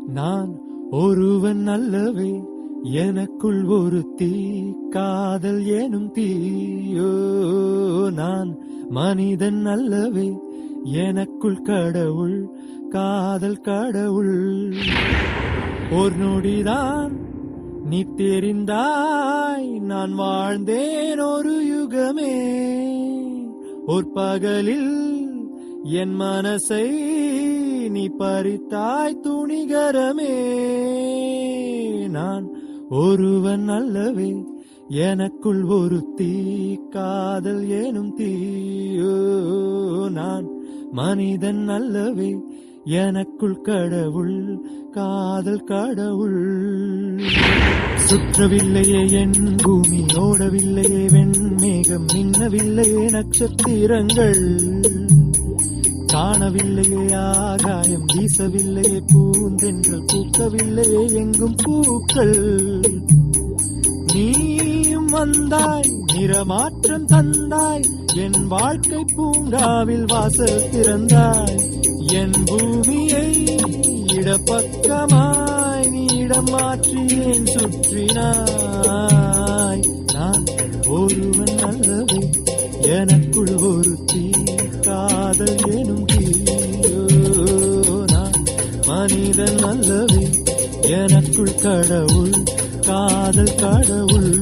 நான் ஒருவன் அல்லவே, எனக்குள் ஒரு தீ, காதல் எனும் தீயோ. நான் மனிதன் அல்லவே, எனக்குள் கடவுள், காதல் கடவுள். ஒரு நொடிதான் நீ தெரிந்தாய், நான் வாழ்ந்தேன் ஒரு யுகமே. ஒரு பகலில் என் மனசை நீ பறித்தாய் துணிகரமே. நான் ஒருவன் அல்லவே, எனக்குள் ஒரு தீ, காதல் எனும் தீயோ. நான் மனிதன் அல்லவே, எனக்குள் கடவுள், காதல் கடவுள். சுற்றவில்லையே என் பூமி, ஓடவில்லையே வெண்மேகம், மின்னவில்லையே நட்சத்திரங்கள், காணவில்லையே ஆகாயம், வீசவில்லையே பூந்தென்றல், பூக்கவில்லையே எங்கும் பூக்கள். நீயும் வந்தாய், நிறமாற்றம் தந்தாய், என் வாழ்க்கை பூங்காவில் வாசல் திறந்தாய். என் பூமியை இடப்பக்கமாய் நீ இடம் மாற்றி ஏன் சுற்றினாய். நான் ஒருவன் அல்லவே, எனக்குள் ஒரு தீ, காதல் எனும் தீயோ. நான் மனிதன் அல்லவே, எனக்குள் கடவுள், காதல் கடவுள்.